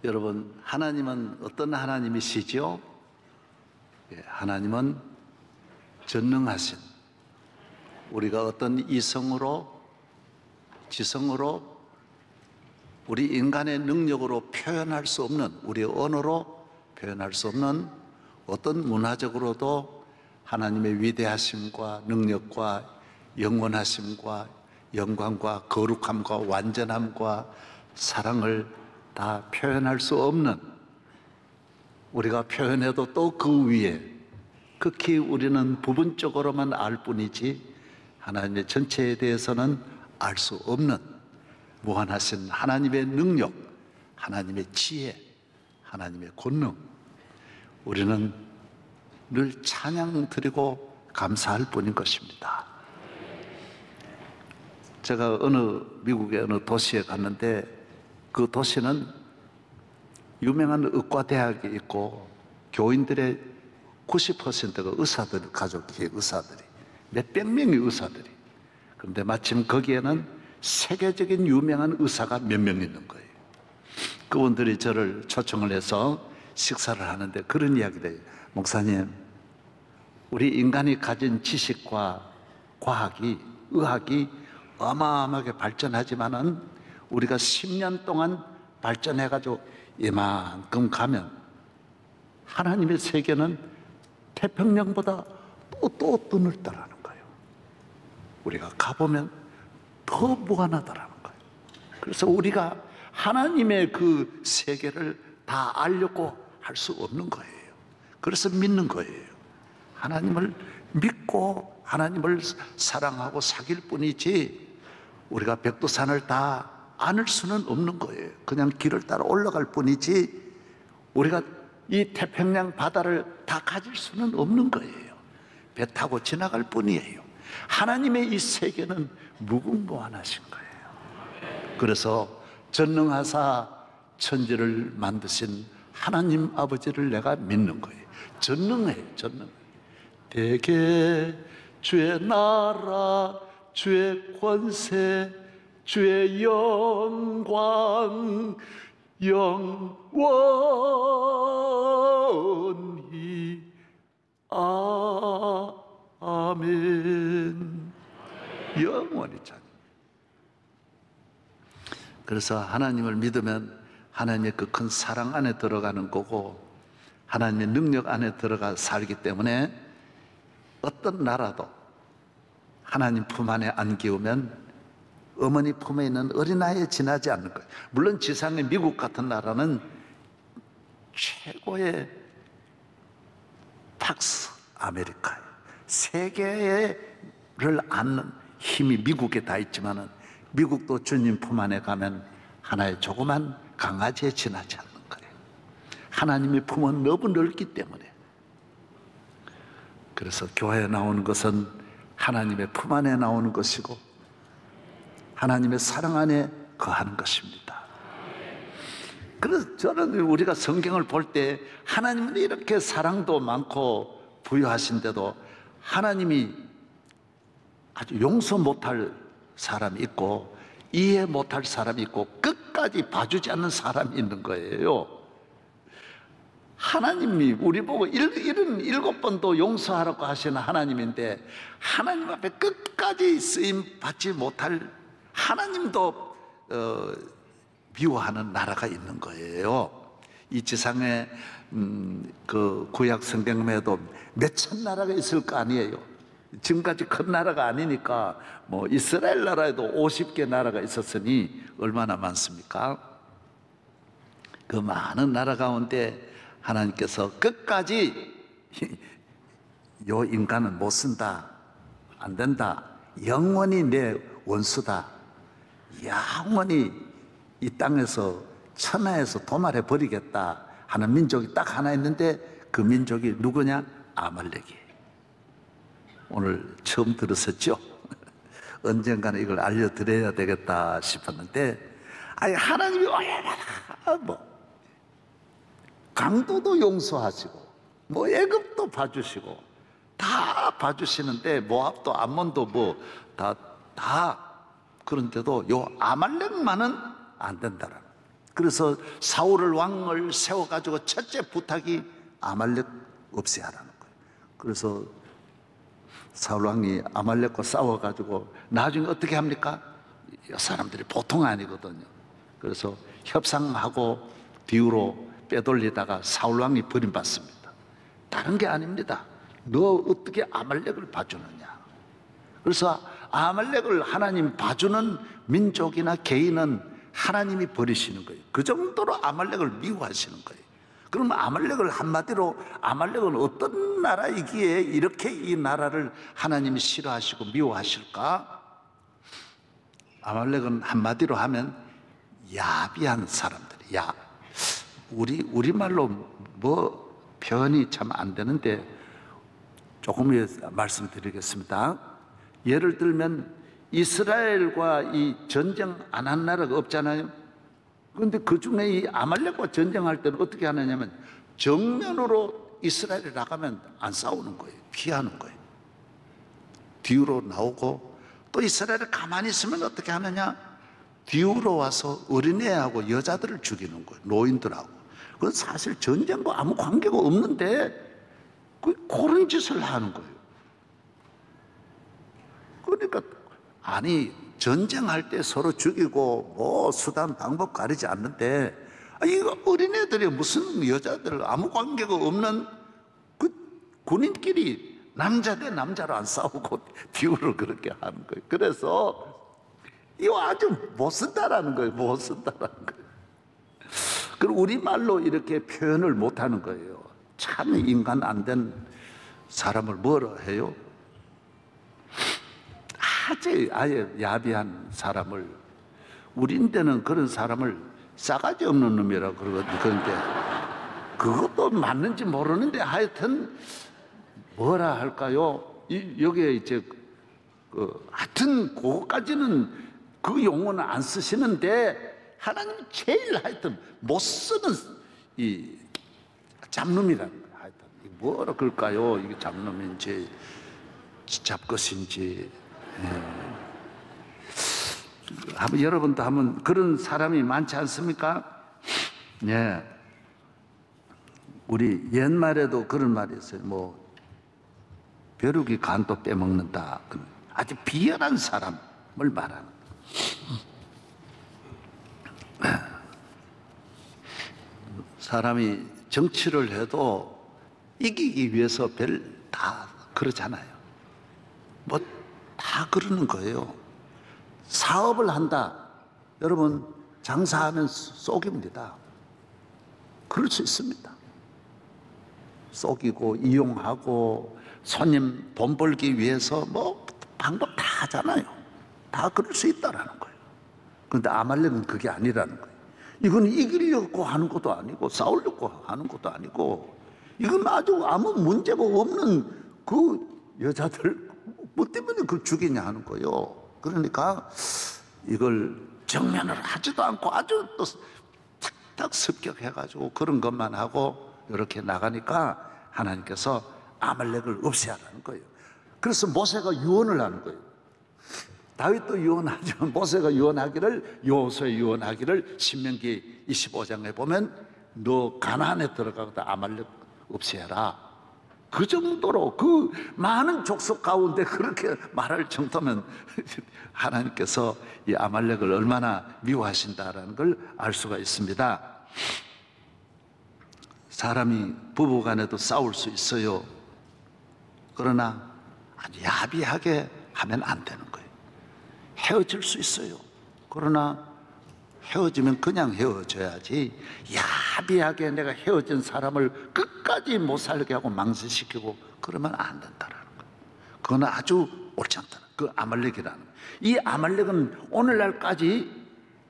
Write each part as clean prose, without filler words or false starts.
여러분, 하나님은 어떤 하나님이시죠? 하나님은 전능하신, 우리가 어떤 이성으로, 지성으로, 우리 인간의 능력으로 표현할 수 없는, 우리의 언어로 표현할 수 없는 어떤 문화적으로도 하나님의 위대하심과 능력과 영원하심과 영광과 거룩함과 완전함과 사랑을 다 표현할 수 없는, 우리가 표현해도 또 그 위에 극히 우리는 부분적으로만 알 뿐이지 하나님의 전체에 대해서는 알 수 없는 무한하신 하나님의 능력, 하나님의 지혜, 하나님의 권능, 우리는 늘 찬양 드리고 감사할 뿐인 것입니다. 제가 미국의 어느 도시에 갔는데 그 도시는 유명한 의과대학이 있고 교인들의 90%가 의사들, 가족이 의사들이, 몇백 명의 의사들이. 그런데 마침 거기에는 세계적인 유명한 의사가 몇 명 있는 거예요. 그분들이 저를 초청을 해서 식사를 하는데 그런 이야기를 해요. 목사님, 우리 인간이 가진 지식과 과학이, 의학이 어마어마하게 발전하지만은 우리가 10년 동안 발전해가지고 이만큼 가면 하나님의 세계는 태평양보다 또 넓다라는 거예요. 우리가 가보면 더 무한하다라는 거예요. 그래서 우리가 하나님의 그 세계를 다 알려고 할 수 없는 거예요. 그래서 믿는 거예요. 하나님을 믿고 하나님을 사랑하고 사귈 뿐이지 우리가 백두산을 다 안을 수는 없는 거예요. 그냥 길을 따라 올라갈 뿐이지 우리가 이 태평양 바다를 다 가질 수는 없는 거예요. 배 타고 지나갈 뿐이에요. 하나님의 이 세계는 무궁무한하신 거예요. 그래서 전능하사 천지를 만드신 하나님 아버지를 내가 믿는 거예요. 전능해요. 전능. 대개 주의 나라, 주의 권세, 주의 영광 영원히 아멘. 영원히 참. 그래서 하나님을 믿으면 하나님의 그 큰 사랑 안에 들어가는 거고 하나님의 능력 안에 들어가 살기 때문에 어떤 나라도 하나님 품 안에 안 키우면 어머니 품에 있는 어린아이에 지나지 않는 거예요. 물론 지상의 미국 같은 나라는 최고의 팍스 아메리카예요. 세계를 안는 힘이 미국에 다 있지만은 미국도 주님 품 안에 가면 하나의 조그만 강아지에 지나지 않는 거예요. 하나님의 품은 너무 넓기 때문에. 그래서 교회에 나오는 것은 하나님의 품 안에 나오는 것이고 하나님의 사랑 안에 거하는 것입니다. 그래서 저는 우리가 성경을 볼 때 하나님은 이렇게 사랑도 많고 부유하신데도 하나님이 아주 용서 못할 사람이 있고 이해 못할 사람이 있고 끝까지 봐주지 않는 사람이 있는 거예요. 하나님이 우리 보고 77번도 용서하라고 하시는 하나님인데 하나님 앞에 끝까지 쓰임 받지 못할 하나님도 미워하는 나라가 있는 거예요. 이 지상에 그 구약 성경에도 몇천 나라가 있을 거 아니에요. 지금까지 큰 나라가 아니니까 뭐 이스라엘 나라에도 50개 나라가 있었으니 얼마나 많습니까? 그 많은 나라 가운데 하나님께서 끝까지 요 인간은 못 쓴다, 안 된다, 영원히 내 원수다, 영원히 이 땅에서 천하에서 도말해 버리겠다 하는 민족이 딱 하나 있는데 그 민족이 누구냐? 아말렉이에요. 오늘 처음 들으셨죠? 언젠가는 이걸 알려드려야 되겠다 싶었는데 아니 하나님이 얼마나 강도도 용서하시고 뭐 애굽도 봐주시고 다 봐주시는데 모압도 암몬도 다 그런데도 요 아말렉만은 안 된다라는. 그래서 사울을 왕을 세워가지고 첫째 부탁이 아말렉 없애하라는 거예요. 그래서 사울 왕이 아말렉과 싸워가지고 나중에 어떻게 합니까? 이 사람들이 보통 아니거든요. 그래서 협상하고 뒤로 빼돌리다가 사울 왕이 버림받습니다. 다른 게 아닙니다. 너 어떻게 아말렉을 봐주느냐. 그래서 아말렉을 하나님 봐주는 민족이나 개인은 하나님이 버리시는 거예요. 그 정도로 아말렉을 미워하시는 거예요. 그러면 아말렉을 한마디로 아말렉은 어떤 나라이기에 이렇게 이 나라를 하나님이 싫어하시고 미워하실까? 아말렉은 한마디로 하면 야비한 사람들이, 우리말로 뭐 표현이 참 안 되는데 조금 말씀드리겠습니다. 예를 들면 이스라엘과 이 전쟁 안 한 나라가 없잖아요. 그런데 그 중에 이 아말렉과 전쟁할 때는 어떻게 하느냐면 정면으로 이스라엘이 나가면 안 싸우는 거예요. 피하는 거예요. 뒤로 나오고, 또 이스라엘이 가만히 있으면 어떻게 하느냐, 뒤로 와서 어린애하고 여자들을 죽이는 거예요. 노인들하고. 그건 사실 전쟁과 아무 관계가 없는데 그런 짓을 하는 거예요. 그러니까 아니, 전쟁할 때 서로 죽이고 뭐 수단 방법 가리지 않는데, 이거 어린애들이 무슨 여자들 아무 관계가 없는 그 군인끼리 남자 대 남자로 안 싸우고 비유를 그렇게 하는 거예요. 그래서 이거 아주 못 쓴다라는 거예요. 못 쓴다라는 거예요. 그리고 우리말로 이렇게 표현을 못 하는 거예요. 참 인간 안 된 사람을 뭐라 해요? 아예 야비한 사람을, 우리인데는 그런 사람을 싸가지 없는 놈이라고 그러거든요. 그런데 그것도 맞는지 모르는데 하여튼 뭐라 할까요? 여기에 이제 하여튼 그거까지는 그 용어는 안 쓰시는데 하나님 제일 하여튼 못 쓰는 이 잡놈이라는 거예요. 하여튼 뭐라 그럴까요? 이게 잡놈인지 잡것인지. 여러분도 한번 그런 사람이 많지 않습니까? 예. 우리 옛말에도 그런 말이 있어요. 뭐 벼룩이 간도 빼먹는다. 아주 비열한 사람을 말하는. 사람이 정치를 해도 이기기 위해서 다 그러잖아요. 뭐 다 그러는 거예요. 사업을 한다. 여러분, 장사하면 속입니다. 그럴 수 있습니다. 속이고 이용하고 손님 돈 벌기 위해서 뭐 방법 다 하잖아요. 다 그럴 수 있다라는 거예요. 그런데 아말렉은 그게 아니라는 거예요. 이건 이기려고 하는 것도 아니고 싸우려고 하는 것도 아니고, 이건 아주 아무 문제가 없는 그 여자들 뭐 때문에 그걸 죽이냐 하는 거예요. 그러니까 이걸 정면으로 하지도 않고 아주 또 탁탁 습격해가지고 그런 것만 하고 이렇게 나가니까 하나님께서 아말렉을 없애하라는 거예요. 그래서 모세가 유언을 하는 거예요. 다윗도 유언하지만 모세가 유언하기를, 여호수아 유언하기를 신명기 25장에 보면 너 가나안에 들어가다 아말렉 없애라. 그 정도로 그 많은 족속 가운데 그렇게 말할 정도면 하나님께서 이 아말렉을 얼마나 미워하신다라는 걸 알 수가 있습니다. 사람이 부부간에도 싸울 수 있어요. 그러나 아주 야비하게 하면 안 되는 거예요. 헤어질 수 있어요. 그러나 헤어지면 그냥 헤어져야지, 야비하게 내가 헤어진 사람을 끝까지 못 살게 하고 망신시키고 그러면 안 된다라는 거예요. 그건 아주 옳지 않다는 그 아말렉이라는 거예요. 이 아말렉은 오늘날까지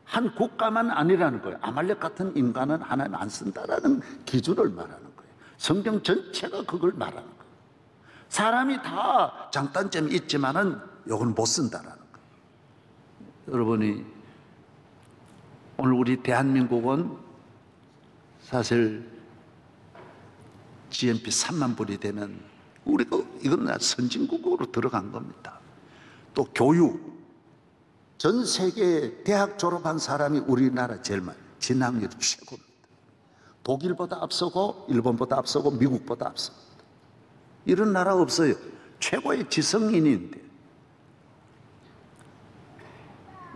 한 국가만 아니라는 거예요. 아말렉 같은 인간은 하나님 안 쓴다라는 기준을 말하는 거예요. 성경 전체가 그걸 말하는 거예요. 사람이 다 장단점이 있지만은 이건 못 쓴다라는 거예요. 여러분이 오늘 우리 대한민국은 사실 GNP 3만 불이 되면 우리가 이건 선진국으로 들어간 겁니다. 또 교육, 전 세계 대학 졸업한 사람이 우리나라 제일 많아요. 진학률이 최고입니다. 독일보다 앞서고 일본보다 앞서고 미국보다 앞섭니다. 이런 나라 없어요. 최고의 지성인인데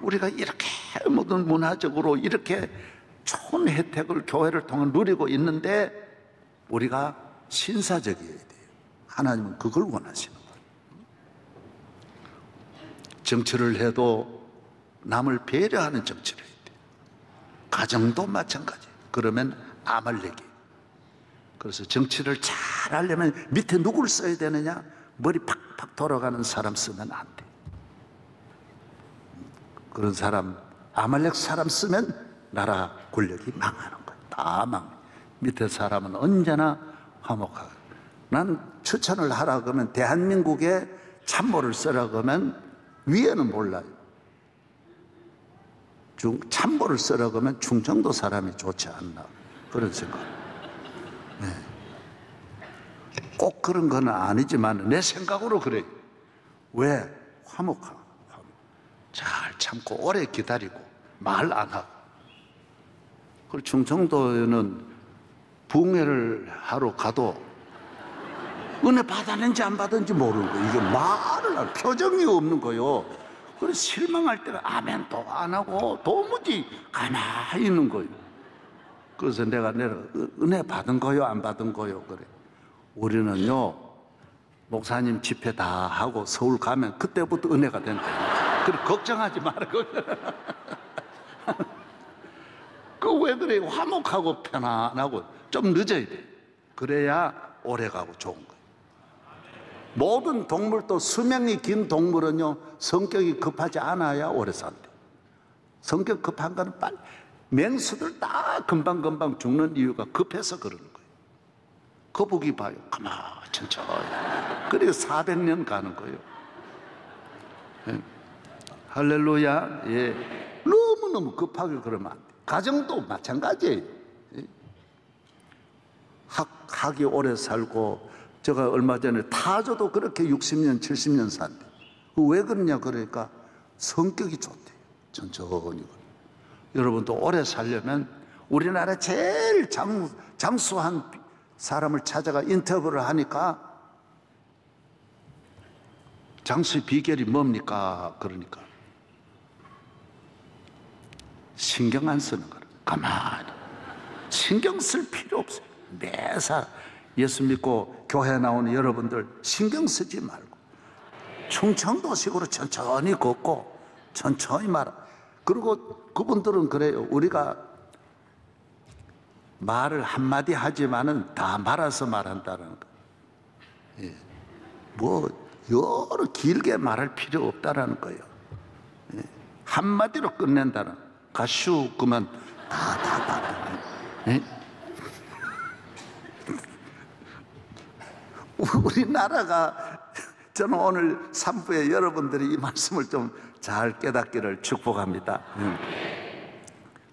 우리가 이렇게 모든 문화적으로 이렇게 좋은 혜택을 교회를 통해 누리고 있는데 우리가 신사적이어야 돼요. 하나님은 그걸 원하시는 거예요. 정치를 해도 남을 배려하는 정치를 해야 돼요. 가정도 마찬가지예요. 그러면 아말렉이. 그래서 정치를 잘 하려면 밑에 누굴 써야 되느냐? 머리 팍팍 돌아가는 사람 쓰면 안 돼. 그런 사람, 아말렉 사람 쓰면 나라 권력이 망하는 거야. 다 망해. 밑에 사람은 언제나 화목하고. 난 추천을 하라 그러면 대한민국에 참모를 쓰라 그러면 위에는 몰라요. 참모를 쓰라 그러면 충청도 사람이 좋지 않나. 그런 생각. 네. 꼭 그런 건 아니지만 내 생각으로 그래요. 왜? 화목하고. 잘 참고 오래 기다리고 말 안 하고. 그리고 충청도에는 붕해를 하러 가도 은혜 받았는지 안 받았는지 모르는 거예요. 이게 말을 하고 표정이 없는 거예요. 그래서 실망할 때가 아멘도 안 하고 도무지 가만히 있는 거예요. 그래서 내가 은혜 받은 거요 안 받은 거요 그래. 우리는요 목사님 집회 다 하고 서울 가면 그때부터 은혜가 된다. 그래 걱정하지 마라. 그 왜 그래? 화목하고 편안하고 좀 늦어야 돼. 그래야 오래 가고 좋은 거예요. 모든 동물도 수명이 긴 동물은요 성격이 급하지 않아야 오래 산대. 성격 급한 거는 빨리. 맹수들 다 금방금방 죽는 이유가 급해서 그러는 거예요. 거북이 봐요. 가만히 천천히. 그리고 400년 가는 거예요. 예. 할렐루야. 예. 너무너무 급하게 그러면 안 돼. 가정도 마찬가지예요. 예. 학이 오래 살고 제가 얼마 전에 타조도 그렇게 60년 70년 산대. 왜 그러냐 그러니까 성격이 좋대요. 천천히. 여러분도 오래 살려면 우리나라 제일 장수한 사람을 찾아가 인터뷰를 하니까 장수의 비결이 뭡니까? 그러니까 신경 안 쓰는 거예요. 가만히 신경 쓸 필요 없어요. 매사 예수 믿고 교회 나오는 여러분들 신경 쓰지 말고 충청도식으로 천천히 걷고 천천히 말아. 그리고 그분들은 그래요. 우리가 말을 한마디 하지만은 다 말아서 말한다는 거. 예. 뭐 여러 길게 말할 필요 없다라는 거예요. 예. 한마디로 끝낸다는 가슈 그만 다. 예? 우리나라가 저는 오늘 3부에 여러분들이 이 말씀을 좀 잘 깨닫기를 축복합니다.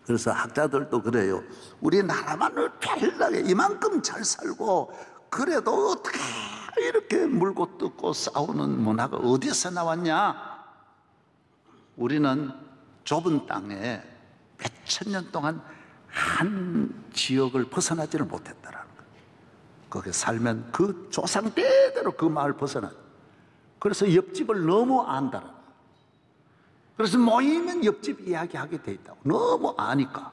그래서 학자들도 그래요. 우리나라만을 편하게 이만큼 잘 살고 그래도 어떻게 이렇게 물고 뜯고 싸우는 문화가 어디서 나왔냐? 우리는 좁은 땅에 몇천 년 동안 한 지역을 벗어나지를 못했다라는 거예요. 거기에 살면 그 조상 대대로 그 마을 벗어나. 그래서 옆집을 너무 안다라는 거예요. 그래서 모이면 옆집 이야기하게 돼 있다고. 너무 아니까.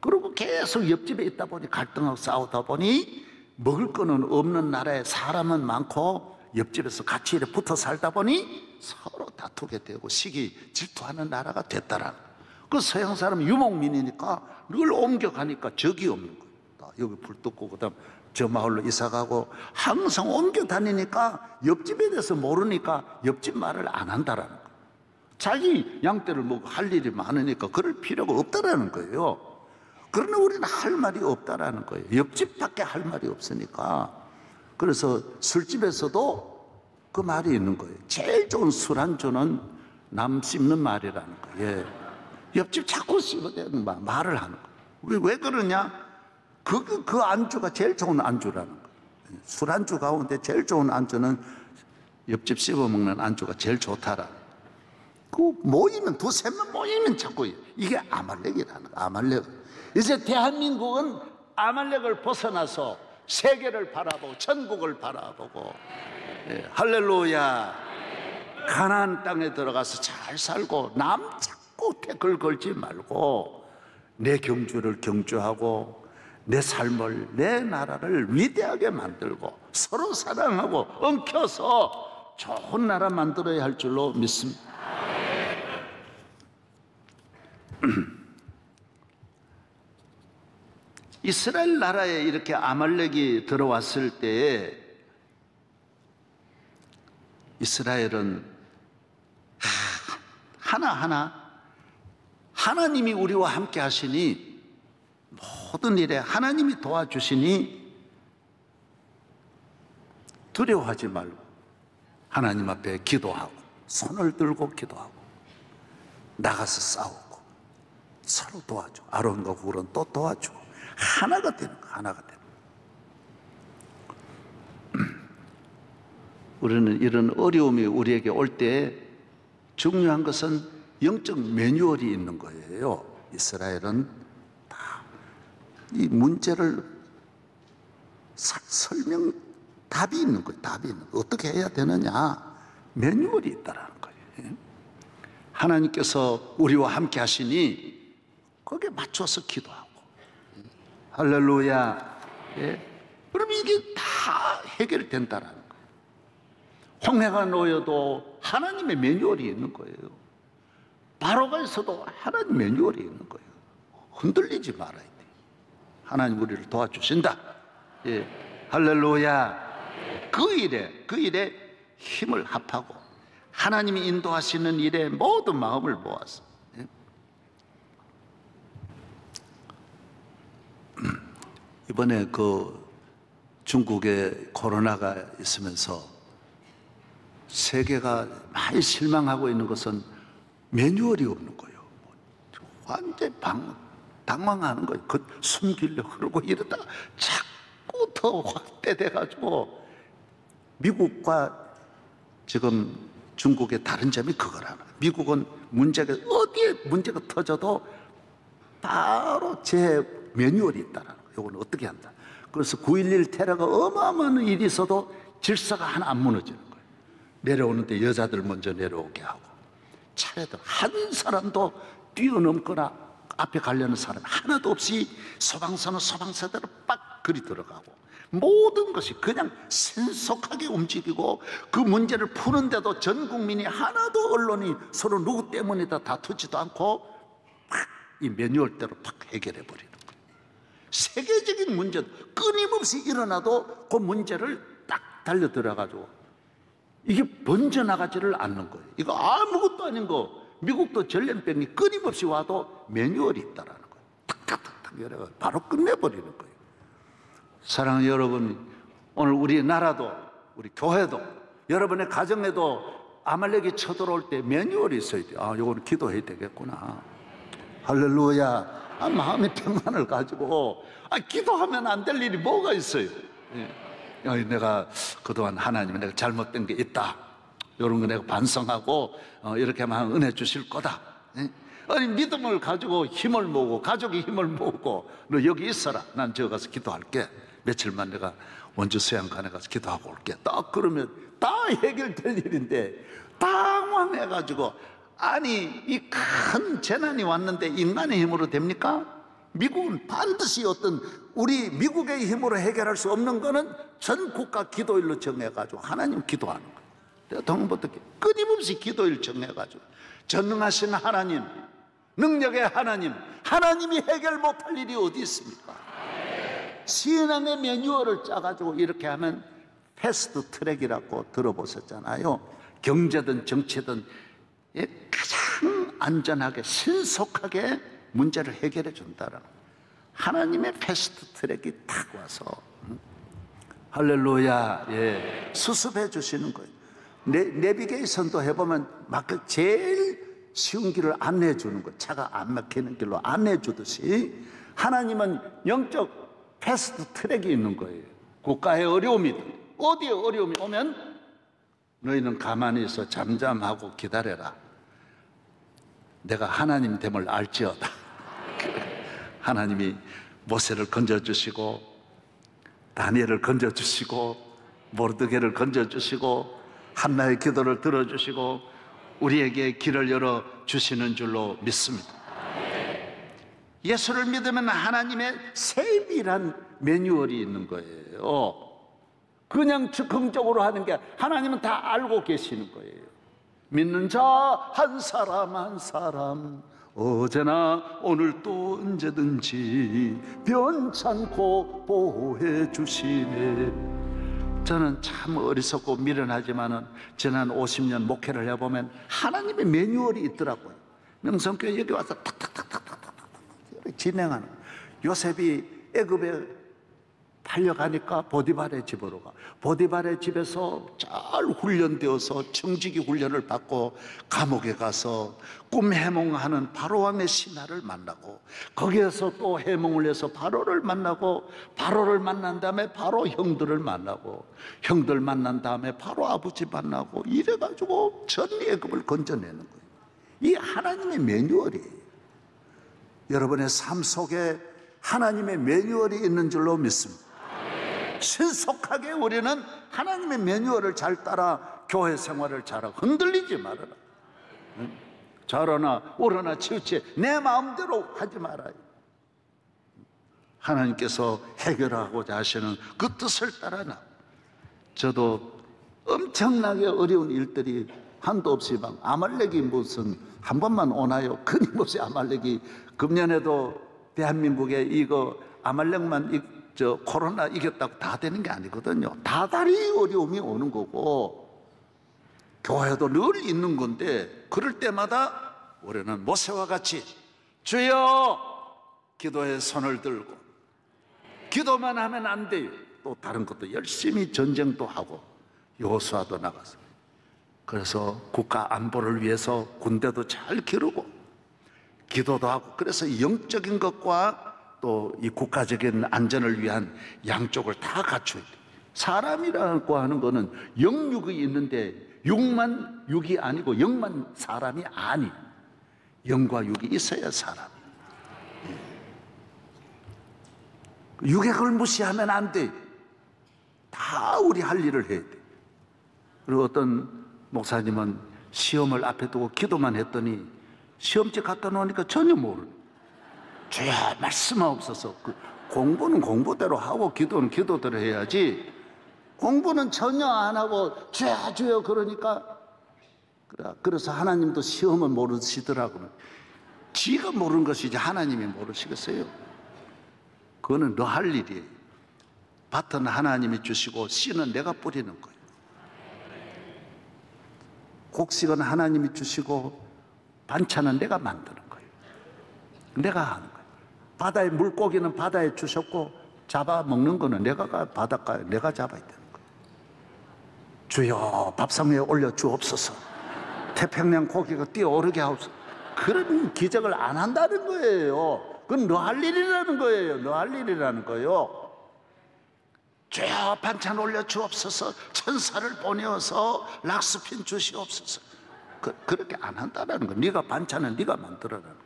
그리고 계속 옆집에 있다 보니 갈등하고 싸우다 보니 먹을 거는 없는 나라에 사람은 많고 옆집에서 같이 이렇게 붙어 살다 보니 서로 다투게 되고 시기 질투하는 나라가 됐다라는 거예요. 그 서양 사람은 유목민이니까 늘 옮겨가니까 적이 없는 거예요. 여기 불 뜯고 그다음 저 마을로 이사 가고 항상 옮겨 다니니까 옆집에 대해서 모르니까 옆집 말을 안 한다라는 거예요. 자기 양떼를 먹고 할 일이 많으니까 그럴 필요가 없다라는 거예요. 그러나 우리는 할 말이 없다라는 거예요. 옆집밖에 할 말이 없으니까. 그래서 술집에서도 그 말이 있는 거예요. 제일 좋은 술안주는 남 씹는 말이라는 거예요. 예. 옆집 자꾸 씹어대는 말을 하는 거예요. 왜 그러냐? 그 안주가 제일 좋은 안주라는 거예요. 술안주 가운데 제일 좋은 안주는 옆집 씹어먹는 안주가 제일 좋다라는 거예요. 그 모이면 두세 명 모이면 자꾸 이게 아말렉이라는 거야. 아말렉. 이제 대한민국은 아말렉을 벗어나서 세계를 바라보고 천국을 바라보고, 예, 할렐루야. 가나안 땅에 들어가서 잘 살고 남 자꾸 태클 걸지 말고 내 경주를 경주하고 내 삶을, 내 나라를 위대하게 만들고 서로 사랑하고 엉켜서 좋은 나라 만들어야 할 줄로 믿습니다. 이스라엘 나라에 이렇게 아말렉이 들어왔을 때에 이스라엘은 하나하나 하나님이 우리와 함께 하시니, 모든 일에 하나님이 도와주시니 두려워하지 말고 하나님 앞에 기도하고 손을 들고 기도하고 나가서 싸우고 서로 도와주고 아론과 훌은 또 도와주고 하나가 되는 거야. 하나가 되는 거야. 우리는 이런 어려움이 우리에게 올 때 중요한 것은 영적 매뉴얼이 있는 거예요. 이스라엘은 다 이 문제를 설명, 답이 있는 거예요. 답이 있는 거예요. 어떻게 해야 되느냐, 매뉴얼이 있다라는 거예요. 하나님께서 우리와 함께 하시니 거기에 맞춰서 기도하고, 할렐루야. 예. 그럼 이게 다 해결된다라는 거예요. 홍해가 놓여도 하나님의 매뉴얼이 있는 거예요. 바로가 있어도 하나님 매뉴얼이 있는 거예요. 흔들리지 말아야 돼. 하나님 우리를 도와주신다. 예. 할렐루야. 그 일에 힘을 합하고 하나님이 인도하시는 일에 모든 마음을 모아서, 예. 이번에 그 중국에 코로나가 있으면서 세계가 많이 실망하고 있는 것은 매뉴얼이 없는 거예요. 완전히 당황하는 거예요. 그 숨기려고 그러고 이러다가 자꾸 더 확대돼가지고, 미국과 지금 중국의 다른 점이 그거라는 거예요. 미국은 문제가, 어디에 문제가 터져도 바로 제 매뉴얼이 있다는 거예요. 이건 어떻게 한다. 그래서 9.11 테러가 어마어마한 일이 있어도 질서가 하나 안 무너지는 거예요. 내려오는데 여자들 먼저 내려오게 하고, 차례도 한 사람도 뛰어넘거나 앞에 가려는 사람 하나도 없이 소방서는 소방서대로 빡 그리 들어가고, 모든 것이 그냥 신속하게 움직이고, 그 문제를 푸는데도 전 국민이 하나도 언론이 서로 누구 때문이다 다투지도 않고 팍 이 매뉴얼대로 팍 해결해 버리는 거예요. 세계적인 문제 끊임없이 일어나도 그 문제를 딱 달려 들어가지고 이게 번져나가지를 않는 거예요. 이거 아무것도 아닌 거, 미국도 전염병이 끊임없이 와도 매뉴얼이 있다라는 거예요. 탁탁탁탁 열어가 바로 끝내버리는 거예요. 사랑하는 여러분, 오늘 우리 나라도, 우리 교회도, 여러분의 가정에도 아말렉이 쳐들어올 때 매뉴얼이 있어야 돼요. 아, 요거는 기도해야 되겠구나. 할렐루야. 아, 마음의 평안을 가지고, 아, 기도하면 안 될 일이 뭐가 있어요. 예. 내가 그동안 하나님이 내가 잘못된 게 있다, 이런 거 내가 반성하고 이렇게 하면 은혜 주실 거다. 예? 아니, 믿음을 가지고 힘을 모으고, 가족이 힘을 모으고, 너 여기 있어라, 난 저 가서 기도할게, 며칠만 내가 원주 수양관에 가서 기도하고 올게, 딱 그러면 다 해결될 일인데 당황해가지고, 아니 이 큰 재난이 왔는데 인간의 힘으로 됩니까? 미국은 반드시 어떤 우리 미국의 힘으로 해결할 수 없는 거는 전 국가 기도일로 정해가지고 하나님 기도하는 거예요. 대통령부터 끊임없이 기도일 정해가지고, 전능하신 하나님, 능력의 하나님, 하나님이 해결 못할 일이 어디 있습니까? 신앙의 매뉴얼을 짜가지고 이렇게 하면 패스트 트랙이라고 들어보셨잖아요. 경제든 정치든 가장 안전하게 신속하게 문제를 해결해 준다는 하나님의 패스트 트랙이 딱 와서, 할렐루야. 예, 수습해 주시는 거예요. 내비게이션도 해보면 막 제일 쉬운 길을 안내해 주는 거예요. 차가 안 막히는 길로 안내해 주듯이 하나님은 영적 패스트 트랙이 있는 거예요. 국가의 어려움이든 어디에 어려움이 오면 너희는 가만히 있어 잠잠하고 기다려라. 내가 하나님 됨을 알지어다. 하나님이 모세를 건져주시고 다니엘을 건져주시고 모르드게를 건져주시고 한나의 기도를 들어주시고 우리에게 길을 열어주시는 줄로 믿습니다. 예수를 믿으면 하나님의 세밀한 매뉴얼이 있는 거예요. 그냥 즉흥적으로 하는 게 하나님은 다 알고 계시는 거예요. 믿는 자 한 사람 한 사람 어제나 오늘 또 언제든지 변찮고 보호해 주시네. 저는 참 어리석고 미련하지만은 지난 50년 목회를 해보면 하나님의 매뉴얼이 있더라고요. 명성교회 여기 와서 탁탁탁탁탁탁 진행하는. 요셉이 애굽에 팔려가니까 보디발의 집으로 가. 보디발의 집에서 잘 훈련되어서 청지기 훈련을 받고 감옥에 가서 꿈 해몽하는 바로왕의 신하를 만나고 거기에서 또 해몽을 해서 바로를 만나고 바로를 만난 다음에 바로 형들을 만나고 형들 만난 다음에 바로 아버지 만나고 이래가지고 전 애굽을 건져내는 거예요. 이 하나님의 매뉴얼이에요. 여러분의 삶 속에 하나님의 매뉴얼이 있는 줄로 믿습니다. 신속하게 우리는 하나님의 매뉴얼을 잘 따라 교회 생활을 잘하고 흔들리지 말아라. 저러나 오르나 치우치 내 마음대로 하지 말아요. 하나님께서 해결하고자 하시는 그 뜻을 따라나. 저도 엄청나게 어려운 일들이 한도 없이 막 아말렉이 무슨 한 번만 오나요? 끊임없이 아말렉이. 금년에도 대한민국에 이거 아말렉만 코로나 이겼다고 다 되는 게 아니거든요. 다달이 어려움이 오는 거고 교회도 늘 있는 건데 그럴 때마다 우리는 모세와 같이 주여 기도에 손을 들고 기도만 하면 안 돼요. 또 다른 것도 열심히 전쟁도 하고 여호수아도 나가서 그래서 국가 안보를 위해서 군대도 잘 기르고 기도도 하고 그래서 영적인 것과 또 이 국가적인 안전을 위한 양쪽을 다 갖춰야 돼. 사람이라고 하는 거는 영육이 있는데 육만 육이 아니고 영만 사람이 아니. 영과 육이 있어야 사람. 육의 걸 무시하면 안 돼. 다 우리 할 일을 해야 돼. 그리고 어떤 목사님은 시험을 앞에 두고 기도만 했더니 시험지 갖다 놓으니까 전혀 모르네. 주여 말씀은 없어서 공부는 공부대로 하고 기도는 기도대로 해야지 공부는 전혀 안 하고 주여 주여 그러니까 그래서 하나님도 시험은 모르시더라고요. 지가 모르는 것이지 하나님이 모르시겠어요? 그거는 너 할 일이에요. 밭은 하나님이 주시고 씨는 내가 뿌리는 거예요. 곡식은 하나님이 주시고 반찬은 내가 만드는 거예요. 내가 하는 거예요. 바다의 물고기는 바다에 주셨고 잡아먹는 거는 내가 바닷가에 내가 잡아야 되는 거예요. 주여 밥상 위에 올려 주옵소서. 태평양 고기가 뛰어오르게 하옵소서. 그런 기적을 안 한다는 거예요. 그건 너 할 일이라는 거예요. 너 할 일이라는 거예요. 주여 반찬 올려 주옵소서. 천사를 보내어서 락스핀 주시옵소서. 그렇게 안 한다는 거예요. 네가 반찬은 네가 만들어라는 거예요.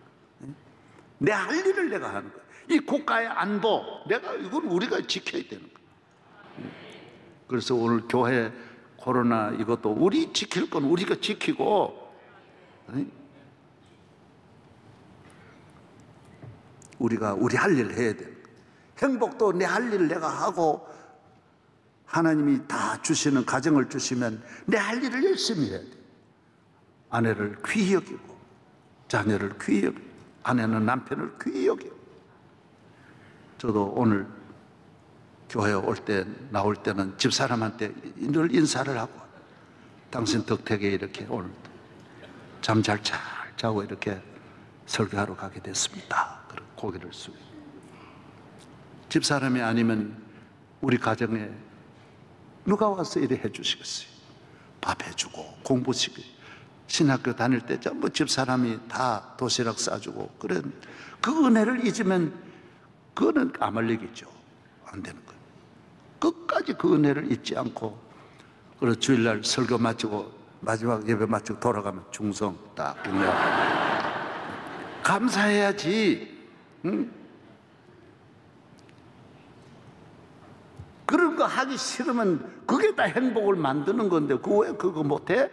내 할 일을 내가 하는 거예요. 이 국가의 안보, 이건 우리가 지켜야 되는 거예요. 그래서 오늘 교회 코로나 이것도 우리 지킬 건 우리가 지키고, 우리가 우리 할 일을 해야 돼요. 행복도 내 할 일을 내가 하고, 하나님이 다 주시는 가정을 주시면 내 할 일을 열심히 해야 돼요. 아내를 귀히 여기고, 자녀를 귀히 여기고, 아내는 남편을 귀히 여기고. 저도 오늘 교회 올 때 나올 때는 집사람한테 늘 인사를 하고 당신 덕택에 이렇게 오늘 잠 잘 자고 이렇게 설교하러 가게 됐습니다. 그리고 고개를 숙이고. 집사람이 아니면 우리 가정에 누가 와서 이래 해주시겠어요? 밥 해주고 공부시키고 신학교 다닐 때 전부 집사람이 다 도시락 싸주고 그런 그 은혜를 잊으면 그거는 아말렉이죠. 안 되는 거예요. 끝까지 그 은혜를 잊지 않고 그리고 주일날 설교 마치고 마지막 예배 마치고 돌아가면 중성 딱 끝내고 감사해야지. 응? 그런 거 하기 싫으면 그게 다 행복을 만드는 건데 그 왜 그거 못해?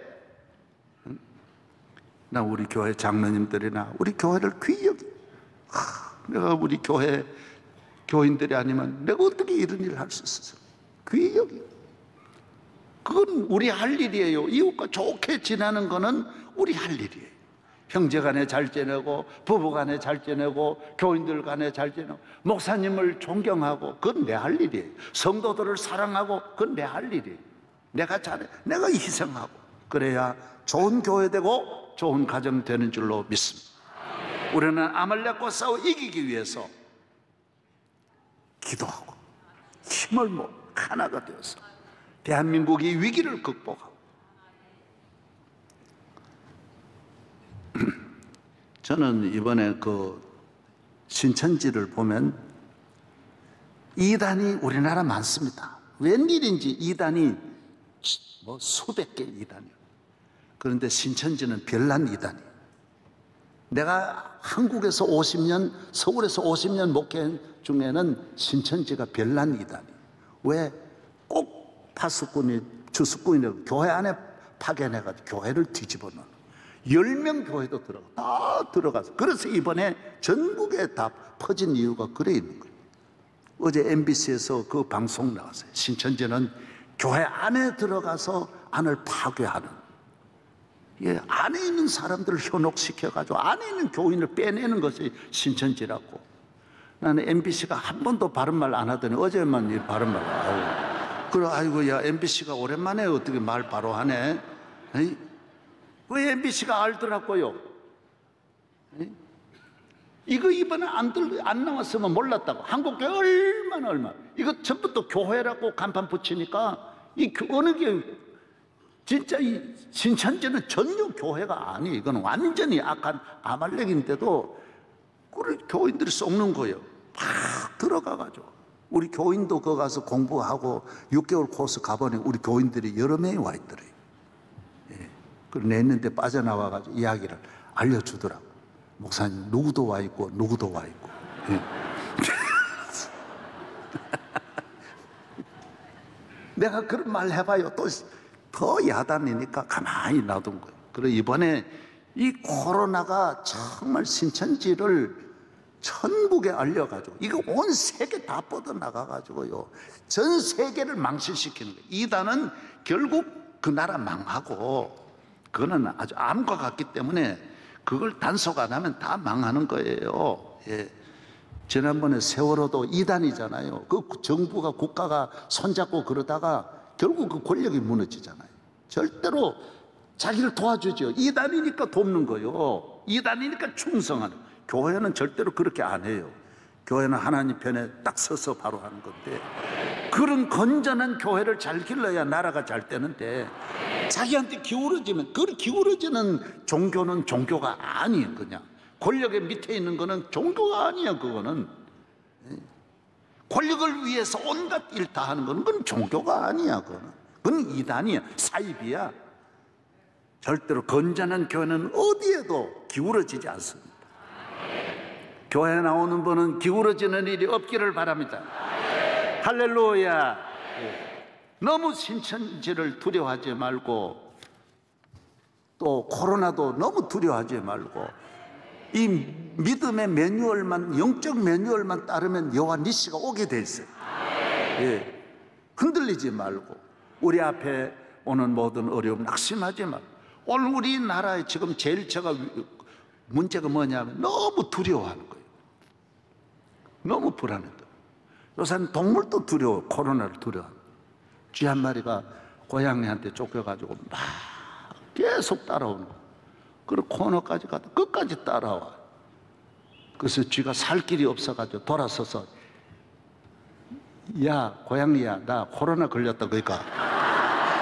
응? 나 우리 교회 장로님들이나 우리 교회를 귀히 여기. 내가 우리 교회 교인들이 아니면 내가 어떻게 이런 일을 할 수 있었어? 귀히 여기. 그건 우리 할 일이에요. 이웃과 좋게 지내는 거는 우리 할 일이에요. 형제 간에 잘 지내고 부부 간에 잘 지내고 교인들 간에 잘 지내고 목사님을 존경하고 그건 내 할 일이에요. 성도들을 사랑하고 그건 내 할 일이에요. 내가 잘해, 내가 희생하고 그래야 좋은 교회 되고 좋은 가정 되는 줄로 믿습니다. 우리는 아말렉과 싸워 이기기 위해서 기도하고 힘을 모아 하나가 되어서 대한민국이 위기를 극복하고. 저는 이번에 그 신천지를 보면 이단이 우리나라 많습니다. 웬일인지 이단이 뭐 수백 개 이단이요. 그런데 신천지는 별난 이단이에요. 내가 한국에서 50년, 서울에서 50년 목회 중에는 신천지가 별난 이단이에요. 왜? 꼭 파수꾼이, 주수꾼이 교회 안에 파견해가지고 교회를 뒤집어 놓는 10명 교회도 다 들어가서. 그래서 이번에 전국에 다 퍼진 이유가 그래 있는 거예요. 어제 MBC에서 그 방송 나왔어요. 신천지는 교회 안에 들어가서 안을 파괴하는, 안에 있는 사람들을 현혹시켜가지고 안에 있는 교인을 빼내는 것이 신천지라고. 나는 MBC가 한 번도 바른 말 안 하더니 어제만 이 바른 말. 그래, 아이고, 야, MBC가 오랜만에 어떻게 말 바로 하네. 에이? 왜 MBC가 알더라고요? 이거 이번에 안 나왔으면 몰랐다고. 한국교회 얼마나. 이거 전부 또 교회라고 간판 붙이니까 어느 게 진짜 이 신천지는 전혀 교회가 아니에요. 이건 완전히 악한 아말렉인데도 그걸 교인들이 썩는 거예요. 막 들어가가지고. 우리 교인도 거기 가서 공부하고 6개월 코스 가보니 우리 교인들이 여러 명이 와 있더래요. 그걸 냈는데 빠져나와가지고 이야기를 알려주더라고. 목사님, 누구도 와 있고, 누구도 와 있고. 내가 그런 말 해봐요. 또 더 야단이니까 가만히 놔둔 거예요. 그리고 이번에 이 코로나가 정말 신천지를 전국에 알려가지고, 이거 온 세계 다 뻗어나가가지고요. 전 세계를 망신시키는 거예요. 이단은 결국 그 나라 망하고, 그거는 아주 암과 같기 때문에 그걸 단속 안 하면 다 망하는 거예요. 지난번에 세월호도 이단이잖아요. 그 정부가 국가가 손잡고 그러다가 결국 그 권력이 무너지잖아요. 절대로 자기를 도와주죠. 이단이니까 돕는 거예요. 이단이니까 충성하는. 교회는 절대로 그렇게 안 해요. 교회는 하나님 편에 딱 서서 바로 하는 건데, 그런 건전한 교회를 잘 길러야 나라가 잘 되는데 자기한테 기울어지면, 그 기울어지는 종교는 종교가 아니에요. 그냥 권력의 밑에 있는 거는 종교가 아니에요. 그거는 권력을 위해서 온갖 일 다 하는 거는 그건 종교가 아니야. 그건 이단이야. 사입이야. 절대로 건전한 교회는 어디에도 기울어지지 않습니다. 교회에 나오는 분은 기울어지는 일이 없기를 바랍니다. 할렐루야. 너무 신천지를 두려워하지 말고, 또 코로나도 너무 두려워하지 말고, 이 믿음의 매뉴얼만, 영적 매뉴얼만 따르면 여호와 니시가 오게 돼 있어요. 흔들리지 말고, 우리 앞에 오는 모든 어려움 낙심하지 말고. 오늘 우리나라에 지금 제일 문제가 뭐냐면 너무 두려워하는 거예요. 너무 불안해요. 요새는 동물도 두려워. 코로나를 두려워. 쥐 한 마리가 고양이한테 쫓겨가지고 막 계속 따라오는 거예요. 그리고 코너까지 가다 끝까지 따라와. 그래서 쥐가 살 길이 없어가지고 돌아서서, 야, 고양이야, 나 코로나 걸렸다. 그러니까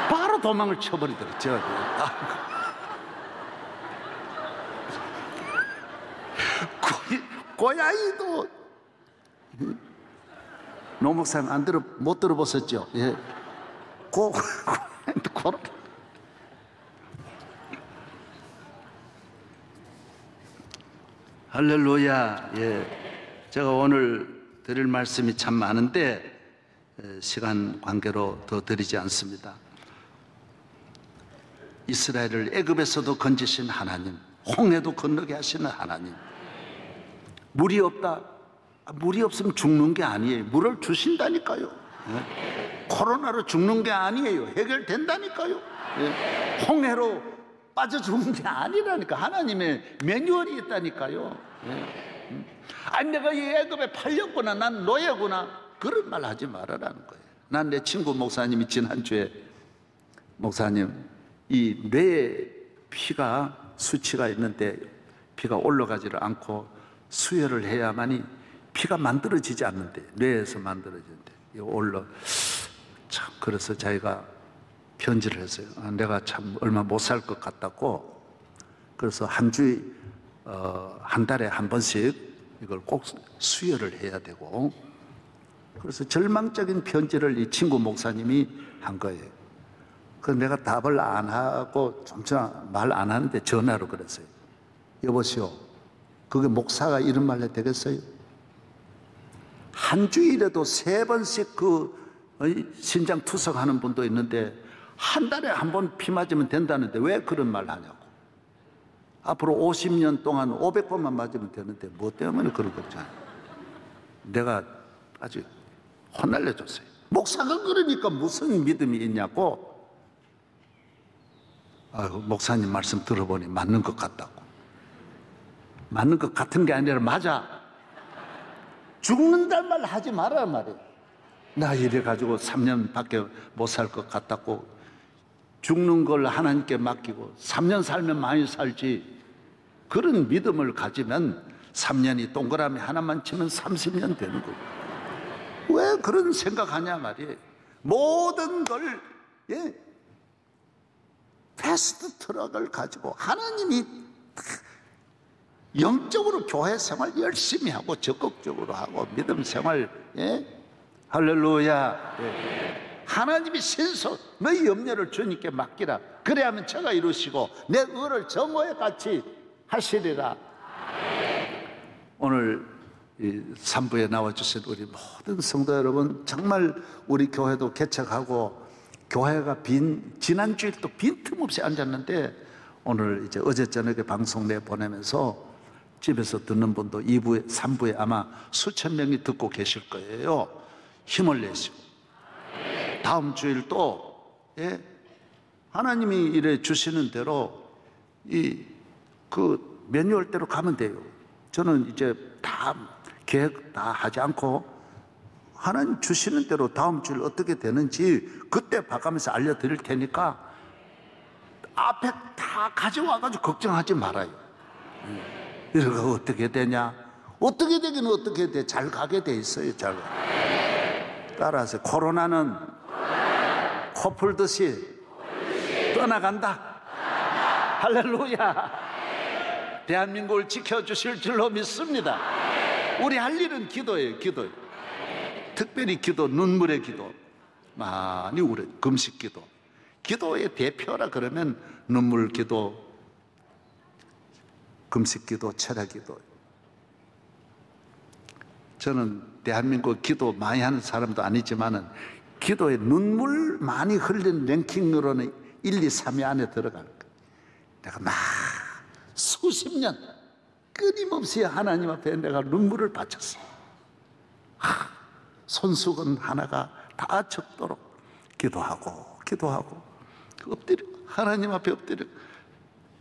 바로 도망을 쳐버리더랬죠. 고양이도 노목사님 못 들어보셨죠? 예. 코로나. 할렐루야. 예. 제가 오늘 드릴 말씀이 참 많은데 시간 관계로 더 드리지 않습니다. 이스라엘을 애굽에서도 건지신 하나님, 홍해도 건너게 하시는 하나님. 물이 없다. 물이 없으면 죽는 게 아니에요. 물을 주신다니까요. 예. 코로나로 죽는 게 아니에요. 해결된다니까요. 예. 홍해로 빠져 죽는 게 아니라니까. 하나님의 매뉴얼이 있다니까요. 예. 아니 내가 이 애굽에 팔렸구나, 난 노예구나, 그런 말 하지 말아라는 거예요. 난 내 친구 목사님이 지난주에, 목사님 이 뇌에 피가 수치가 있는데 피가 올라가지를 않고 수혈을 해야만이 피가 만들어지지 않는데, 뇌에서 만들어지는데 올라. 참, 그래서 자기가 편지를 했어요. 내가 참 얼마 못 살 것 같다고. 그래서 한 달에 한 번씩 이걸 꼭 수혈을 해야 되고, 그래서 절망적인 편지를 이 친구 목사님이 한 거예요. 그래서 내가 답을 안 하고 좀 말 안 하는데 전화로 그랬어요. 여보시오, 그게 목사가 이런 말 해도 되겠어요? 한 주일에도 3번씩 신장 투석하는 분도 있는데 한 달에 한 번 피 맞으면 된다는데 왜 그런 말 하냐고. 앞으로 50년 동안 500번만 맞으면 되는데 뭐 때문에 그런 거잖아요. 내가 아주 혼날려줬어요. 목사가 그러니까 무슨 믿음이 있냐고. 아유, 목사님 말씀 들어보니 맞는 것 같다고. 맞는 것 같은 게 아니라 맞아. 죽는단 말 하지 말아 말이야. 나 이래가지고 3년밖에 못 살 것 같다고. 죽는 걸 하나님께 맡기고 3년 살면 많이 살지. 그런 믿음을 가지면 3년이 동그라미 하나만 치면 30년 되는 거고. 왜 그런 생각하냐 말이에요. 모든 걸, 예, 패스트 트럭을 가지고 하나님이 영적으로 교회 생활 열심히 하고 적극적으로 하고 믿음 생활, 예? 할렐루야. 예. 하나님이 신속 너희 염려를 주님께 맡기라. 그래야면 제가 이루시고 내 의를 정오에 같이 하시리라. 오늘 이 3부에 나와주신 우리 모든 성도 여러분, 정말 우리 교회도 개척하고 교회가 지난주에 또 빈틈없이 앉았는데 오늘 이제 어제 저녁에 방송 내보내면서 집에서 듣는 분도 2부에 3부에 아마 수천 명이 듣고 계실 거예요. 힘을 내시고 다음 주일 또, 예, 하나님이 이래 주시는 대로 그 매뉴얼대로 가면 돼요. 저는 이제 다 계획 다 하지 않고 하나님 주시는 대로 다음 주일 어떻게 되는지 그때 봐가면서 알려드릴 테니까 앞에 다 가져와가지고 걱정하지 말아요. 이러고 어떻게 되냐? 어떻게 되긴 어떻게 돼? 잘 가게 돼 있어요. 잘 가게. 따라하세요. 코로나는 코 풀듯이 떠나간다. 할렐루야. 대한민국을 지켜주실 줄로 믿습니다. 우리 할 일은 기도예요. 기도예요. 특별히 기도, 눈물의 기도 많이 우려. 금식 기도. 기도의 대표라 그러면 눈물 기도, 금식 기도, 철학 기도. 저는 대한민국 기도 많이 하는 사람도 아니지만은 기도에 눈물 많이 흘리는 랭킹으로는 1, 2, 3위 안에 들어갈 거예요. 내가 막 수십 년 끊임없이 하나님 앞에 내가 눈물을 바쳤어. 손수건 하나가 다 적도록 기도하고 엎드려 하나님 앞에 엎드려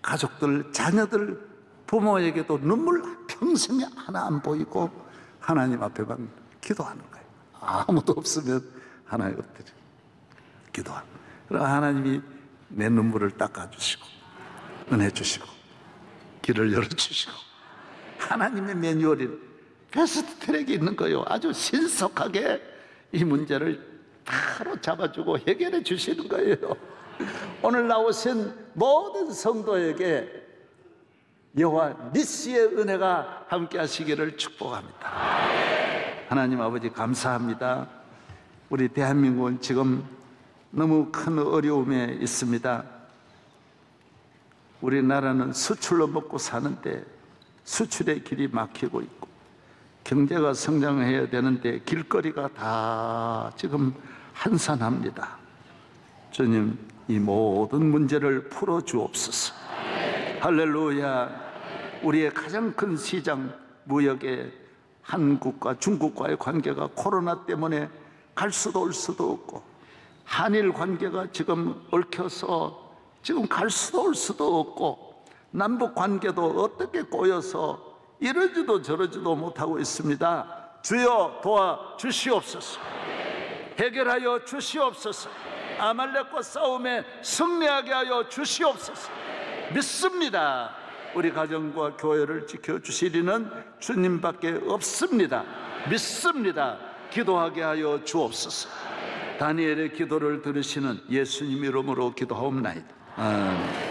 가족들, 자녀들, 부모에게도 눈물 평생에 하나 안 보이고 하나님 앞에만 기도하는 거예요. 아무도 없으면 하나님 엎드려 기도하는 거예요. 그럼 하나님이 내 눈물을 닦아주시고 은혜 주시고 길을 열어주시고 하나님의 매뉴얼이 패스트 트랙이 있는 거예요. 아주 신속하게 이 문제를 바로 잡아주고 해결해 주시는 거예요. 오늘 나오신 모든 성도에게 여호와 니시의 은혜가 함께 하시기를 축복합니다. 하나님 아버지 감사합니다. 우리 대한민국은 지금 너무 큰 어려움에 있습니다. 우리나라는 수출로 먹고 사는데 수출의 길이 막히고 있고 경제가 성장해야 되는데 길거리가 다 지금 한산합니다. 주님, 이 모든 문제를 풀어주옵소서. 할렐루야. 우리의 가장 큰 시장 무역의 한국과 중국과의 관계가 코로나 때문에 갈 수도 올 수도 없고, 한일 관계가 지금 얽혀서 지금 갈 수도 올 수도 없고, 남북 관계도 어떻게 꼬여서 이러지도 저러지도 못하고 있습니다. 주여 도와주시옵소서. 해결하여 주시옵소서. 아말렉과 싸움에 승리하게 하여 주시옵소서. 믿습니다. 우리 가정과 교회를 지켜주시리는 주님밖에 없습니다. 믿습니다. 기도하게 하여 주옵소서. 다니엘의 기도를 들으시는 예수님 이름으로 기도하옵나이다. 아멘.